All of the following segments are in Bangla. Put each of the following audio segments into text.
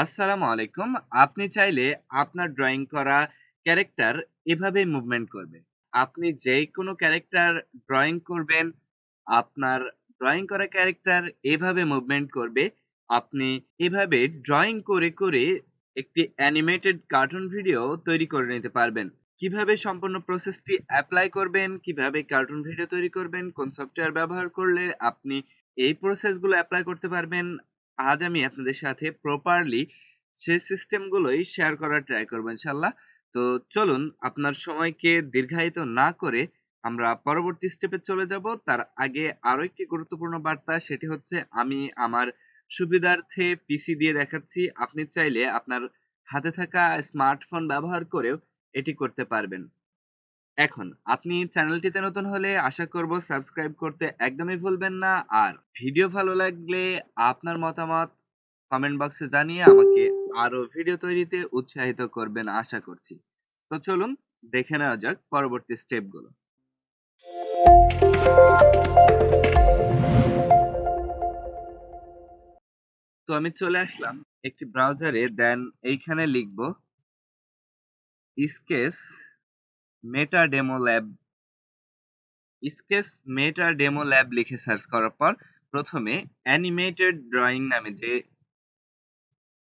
আসসালামু আলাইকুম। আপনি চাইলে আপনার ড্রয়িং করা ক্যারেক্টার এভাবে মুভমেন্ট করবে। আপনি যেকোনো ক্যারেক্টার ড্রয়িং করবেন, আপনার ড্রয়িং করা ক্যারেক্টার এভাবে মুভমেন্ট করবে। আপনি এভাবে ড্রয়িং করে একটি অ্যানিমেটেড কার্টুন ভিডিও তৈরি করে নিতে পারবেন। কিভাবে সম্পূর্ণ প্রসেসটি এপ্লাই করবেন, কিভাবে কার্টুন ভিডিও তৈরি করবেন, কোন সফটওয়্যার ব্যবহার করলে আপনি এই প্রসেসগুলো এপ্লাই করতে পারবেন, আজ আমি আপনাদের সাথে প্রপারলি সেই সিস্টেমগুলোই শেয়ার করার ট্রাই করবো ইনশাল্লাহ। তো চলুন আপনার সময়কে দীর্ঘায়িত না করে আমরা পরবর্তী স্টেপে চলে যাব। তার আগে আরো একটি গুরুত্বপূর্ণ বার্তা, সেটি হচ্ছে আমি আমার সুবিধার্থে পিসি দিয়ে দেখাচ্ছি। আপনি চাইলে আপনার হাতে থাকা স্মার্টফোন ব্যবহার করেও এটি করতে পারবেন। এখন আপনি চ্যানেলটিতে নতুন হলে আশা করব সাবস্ক্রাইব করতে একদমই ভুলবেন না। আর ভিডিও ভালো লাগলে আপনার মতামত কমেন্ট বক্সে জানিয়ে আমাকে আরো ভিডিও তৈরিতে উৎসাহিত করবেন আশা করছি। তো চলুন দেখে নেওয়া যাক পরবর্তী স্টেপগুলো। তো আমি চলে আসলাম একটি ব্রাউজারে, দেন এইখানে লিখব স্কেচ মেটা ডেমো ল্যাব। স্কেচ মেটা ডেমো ল্যাব লিখে সার্চ করার পর প্রথমে অ্যানিমেটেড ড্রয়িং নামে যে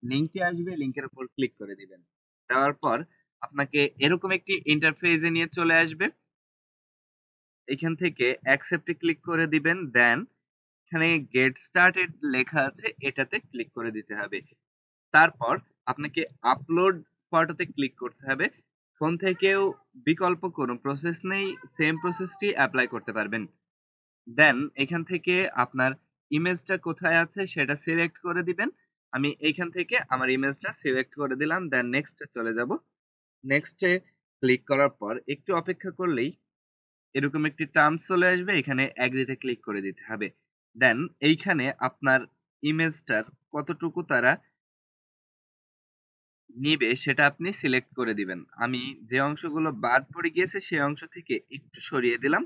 লিংকটি আসবে, লিংকের উপর ক্লিক করে দিবেন। দেওয়ার পর আপনাকে এরকম একটি ইন্টারফেসে নিয়ে চলে আসবে। এখান থেকে অ্যাকসেপ্টে ক্লিক করে দিবেন, দেন এখানে গেট স্টার্টেড লেখা আছে, এটাতে ক্লিক করে দিতে হবে। তারপর আপনাকে আপলোড ফটোতে ক্লিক করতে হবে। ফোন থেকেও বিকল্প কোনো প্রসেস নেই, সেম প্রসেসটি অ্যাপ্লাই করতে পারবেন। দেন এখান থেকে আপনার ইমেজটা কোথায় আছে সেটা সিলেক্ট করে দিবেন। আমি এইখান থেকে আমার ইমেজটা সিলেক্ট করে দিলাম, দেন নেক্সটে চলে যাব। নেক্সটে ক্লিক করার পর একটু অপেক্ষা করলেই এরকম একটি টার্মস চলে আসবে, এখানে এগ্রিতে ক্লিক করে দিতে হবে। দেন এইখানে আপনার ইমেজটার কতটুকু তারা নিবে সেটা আপনি সিলেক্ট করে দিবেন। আমি যে অংশগুলো বাদ পড়ে গিয়েছে সেই অংশ থেকে একটু সরিয়ে দিলাম।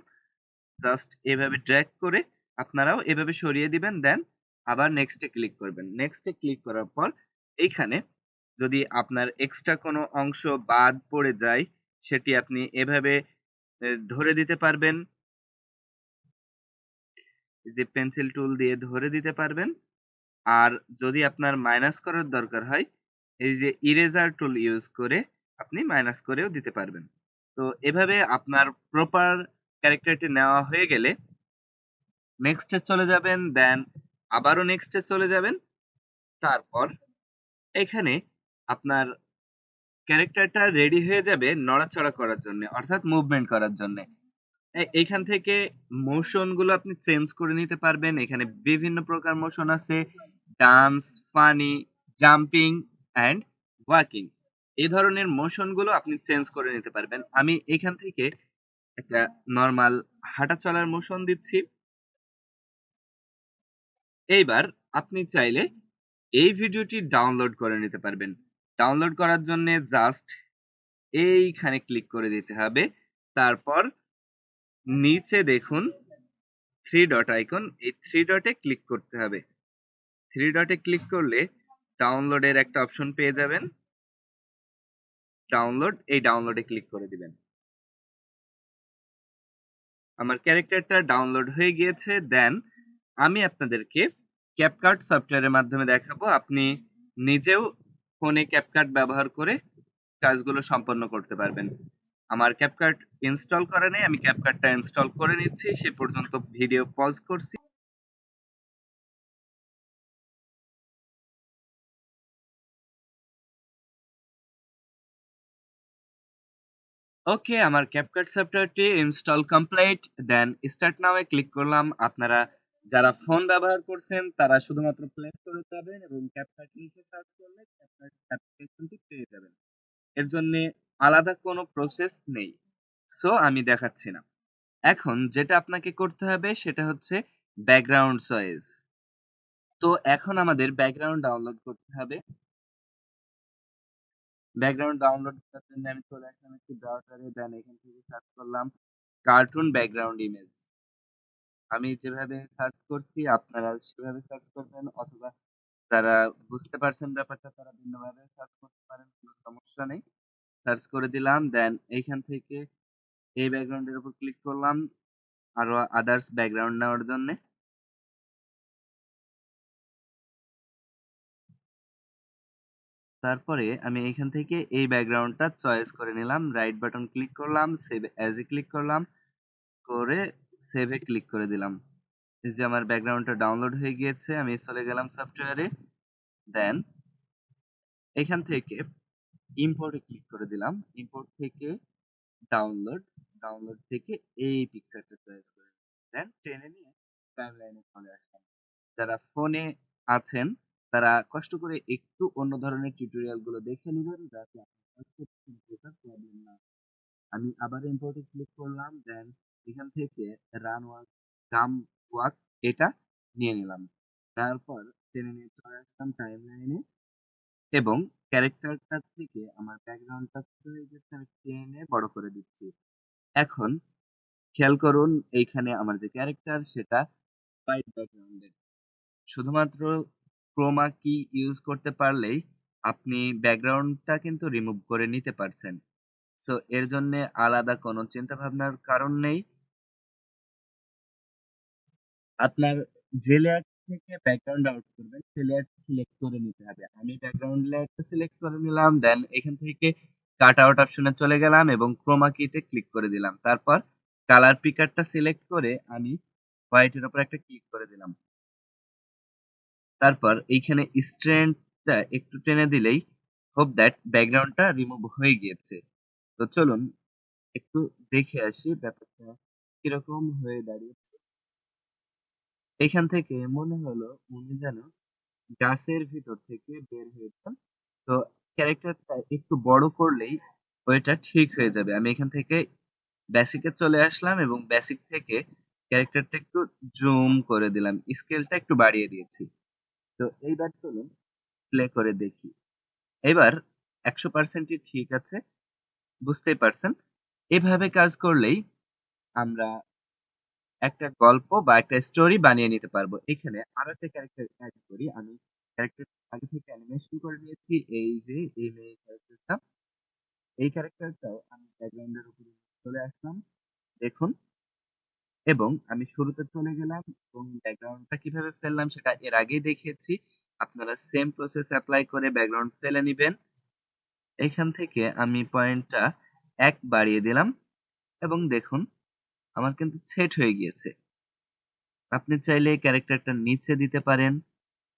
জাস্ট এভাবে ড্র্যাগ করে আপনারাও এভাবে সরিয়ে দিবেন, দেন আবার নেক্সটে ক্লিক করবেন। নেক্সটে ক্লিক করার পর এইখানে যদি আপনার এক্সট্রা কোনো অংশ বাদ পড়ে যায় সেটি আপনি এভাবে ধরে দিতে পারবেন, যে পেন্সিল টুল দিয়ে ধরে দিতে পারবেন। আর যদি আপনার মাইনাস করার দরকার হয়, এই যে ইরেজার টুল ইউজ করে আপনি মাইনাস করেও দিতে পারবেন। তো এভাবে আপনার প্রপার ক্যারেক্টারটি নেওয়া হয়ে গেলে নেক্সটে চলে যাবেন, দেন আবারও নেক্সটে চলে যাবেন। তারপর এখানে আপনার ক্যারেক্টারটা রেডি হয়ে যাবে নড়াচড়া করার জন্য, অর্থাৎ মুভমেন্ট করার জন্য। এইখান থেকে মোশন গুলো আপনি চেঞ্জ করে নিতে পারবেন। এখানে বিভিন্ন প্রকার মোশন আছে, dance, funny, jumping and walking. এই ধরনের মোশন গুলো আপনি চেঞ্জ করে নিতে পারবেন। আমি এখান থেকে একটা নরমাল হাঁটা চলার মোশন দিচ্ছি। এইবার আপনি চাইলে এই ভিডিওটি ডাউনলোড করে নিতে পারবেন। ডাউনলোড করার জন্য জাস্ট এইখানে ক্লিক করে দিতে হবে। তারপর নিচে দেখুন থ্রি ডট আইকন, এই থ্রি ডটে ক্লিক করতে হবে। থ্রি ডটে ক্লিক করলে ডাউনলোডের একটা অপশন পেয়ে যাবেন। ডাউনলোড, এই ডাউনলোডে ক্লিক করে দিবেন। আমার ক্যারেক্টারটা ডাউনলোড হয়ে গিয়েছে। দেন আমি আপনাদেরকে ক্যাপকাট সফটওয়্যারের মাধ্যমে দেখাবো। আপনি নিজেও ফোনে ক্যাপকাট ব্যবহার করে কাজগুলো সম্পন্ন করতে পারবেন। আমার ক্যাপকাট ইনস্টল করা নেই, আমি ক্যাপকাটটা ইনস্টল করে নিচ্ছি। সে পর্যন্ত ভিডিও পজ করছি। ওকে, আমার ক্যাপকাট সফটওয়্যারটি install complete. Then start now এ ক্লিক করলাম। আপনারা যারা ফোন ব্যবহার করছেন তারা শুধুমাত্র প্লে স্টোরে যাবেন এবং ক্যাপকাট লিখে সার্চ করলে ক্যাপকাট অ্যাপ্লিকেশনটি পেয়ে যাবেন। এর জন্য আলাদা কোনো প্রসেস নেই, সো আমি দেখাচ্ছি না। এখন যেটা আপনাকে করতে হবে সেটা হচ্ছে ব্যাকগ্রাউন্ড চয়েস। তো এখন আমাদের ব্যাকগ্রাউন্ড ডাউনলোড করতে হবে। ব্যাকগ্রাউন্ড ডাউনলোড করার জন্য আমি চলে আসলাম একটি ব্রাউজারে, দেন এখান থেকে সার্চ করলাম কার্টুন ব্যাকগ্রাউন্ড ইমেজ। আমি যেভাবে সার্চ করছি আপনারা সেভাবে সার্চ করবেন, অথবা যারা বুঝতে পারছেন ব্যাপারটা তারা ভিন্নভাবে সার্চ করতে পারেন, কোনো সমস্যা নেই। সার্চ করে দিলাম, দেন এইখান থেকে এই ব্যাকগ্রাউন্ডের উপর ক্লিক করলাম আরো আদার্স ব্যাকগ্রাউন্ড নেওয়ার জন্য। তারপরে আমি এইখান থেকে এই ব্যাকগ্রাউন্ডটা চয়েস করে নিলাম, রাইট বাটন ক্লিক করলাম, সেভ অ্যাজ এ ক্লিক করলাম, করে সেভে ক্লিক করে দিলাম। এই যে আমার ব্যাকগ্রাউন্ডটা ডাউনলোড হয়ে গিয়েছে, আমি চলে গেলাম সফটওয়্যারে, দেন এখান থেকে ইম্পোর্টে ক্লিক করে দিলাম, ইম্পোর্ট থেকে ডাউনলোড, ডাউনলোড থেকে এই পিকচারটা চয়েস করে দেন টেনে নিয়ে টাইমলাইনে চলে আসলাম। যারা ফোনে আছেন তারা কষ্ট করে একটু অন্য ধরনের টিউটোরিয়াল গুলো দেখে নেবেন, যাতে আপনার কাজ করতে কোনো প্রকার প্রবলেম না হয়। আমি আবার ইম্পোর্টে ক্লিক করলাম, দেন এখান থেকে রান ওয়ার্ক কাম ওয়ার্ক এটা নিয়ে নিলাম। তারপর টেনে নিয়ে চলে আসলাম টাইমলাইনে এবং ক্যারেক্টারটা থেকে আমার ব্যাকগ্রাউন্ডটা ছোট হয়ে গেছে, আমি টেনে বড় করে দিচ্ছি। এখন খেয়াল করুন এইখানে আমার যে ক্যারেক্টার সেটা হোয়াইট ব্যাকগ্রাউন্ডের। শুধুমাত্র ক্রোমা কি ইউজ করতে পারলেই আপনি ব্যাকগ্রাউন্ডটা কিন্তু রিমুভ করে নিতে পারছেন। সো এর জন্য আলাদা কোনো চিন্তা ভাবনার কারণ নেই। আপনার যে লেয়ার থেকে ব্যাকগ্রাউন্ড আউট করবেন সেই লেয়ারটা সিলেক্ট করে নিতে হবে। আমি ব্যাকগ্রাউন্ড লেয়ারটা সিলেক্ট করে নিলাম, দেন এখান থেকে কাট আউট অপশনে চলে গেলাম এবং ক্রোমা কিতে ক্লিক করে দিলাম। তারপর কালার পিকারটা সিলেক্ট করে আমি হোয়াইটের উপর একটা ক্লিক করে দিলাম। তারপর এইখানে স্ট্রেন্থটা একটু টেনে দিলেই হোপ দ্যাট ব্যাকগ্রাউন্ডটা রিমুভ হয়ে গিয়েছে। তো চলুন একটু দেখে আসি ব্যাপারটা কিরকম হয়ে দাঁড়িয়েছে। এখান থেকে মনে হলো উনি যেন গাছের ভিতর থেকে বের হয়েছেন। তো ক্যারেক্টারটা একটু বড় করলেই ওইটা ঠিক হয়ে যাবে। আমি এখান থেকে বেসিকে চলে আসলাম এবং বেসিক থেকে ক্যারেক্টারটা একটু জুম করে দিলাম, স্কেলটা একটু বাড়িয়ে দিয়েছি। তো এইবার চলুন প্লে করে দেখি। এবার 100%ই ঠিক আছে, বুঝতেই পারছেন। এভাবে কাজ করলেই আমরা একটা গল্প বা একটা স্টোরি বানিয়ে নিতে পারবো। এখানে আরো একটা ক্যারেক্টার অ্যাড করি। আমি ক্যারেক্টার আগে থেকে অ্যানিমেশন করে নিয়েছি, এই যে এই মেয়ে ক্যারেক্টারটা, এই ক্যারেক্টারটাও আমি ব্যাকগ্রাউন্ডের উপরে চলে আসলাম দেখুন, এবং আমি শুরুতে চলে গেলাম এবং ব্যাকগ্রাউন্ডটা কিভাবে ফেললাম সেটা এর আগেই দেখিয়েছি। আপনারা সেম প্রসেস অ্যাপ্লাই করে ব্যাকগ্রাউন্ড ফেলে নিবেন। এখান থেকে আমি পয়েন্টটা 1 বাড়িয়ে দিলাম এবং দেখুন আমার কিন্তু সেট হয়ে গিয়েছে। আপনি চাইলে ক্যারেক্টারটা নিচে দিতে পারেন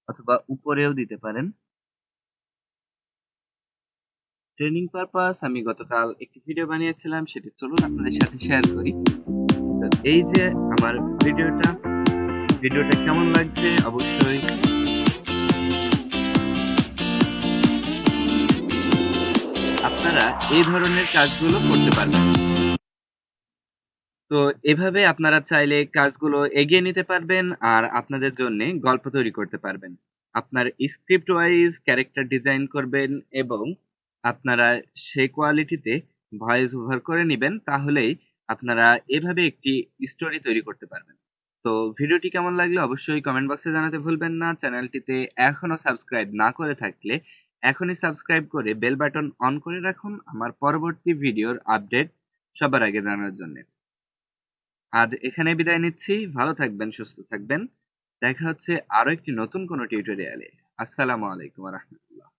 অথবা উপরেও দিতে পারেন। ট্রেনিং পারপাস আমি গতকাল একটি ভিডিও বানিয়েছিলাম, সেটি চলুন আপনাদের সাথে শেয়ার করি। তো এই যে আমার ভিডিওটা, ভিডিওটা কেমন লাগছে অবশ্যই আপনারা এই ধরনের কাজগুলো করতে পারবেন। তো এভাবে আপনারা চাইলে কাজগুলো এগিয়ে নিতে পারবেন আর আপনাদের জন্য গল্প তৈরি করতে পারবেন। আপনার স্ক্রিপ্ট ওয়াইজ ক্যারেক্টার ডিজাইন করবেন এবং আপনারা সেই কোয়ালিটিতে ভয়েস ওভার করে নিবেন, তাহলেই আপনারা এভাবে একটি স্টোরি তৈরি করতে পারবেন। তো ভিডিওটি কেমন লাগলো অবশ্যই কমেন্ট বক্সে জানাতে ভুলবেন না। চ্যানেলটিতে এখনো সাবস্ক্রাইব না করে থাকলে এখনই সাবস্ক্রাইব করে বেল বাটন অন করে রাখুন আমার পরবর্তী ভিডিওর আপডেট সবার আগে জানার জন্য। আজ এখানে বিদায় নিচ্ছি। ভালো থাকবেন, সুস্থ থাকবেন। দেখা হচ্ছে আরো একটি নতুন কোনো টিউটোরিয়ালে। আসসালামু আলাইকুম ওয়া রাহমাতুল্লাহ।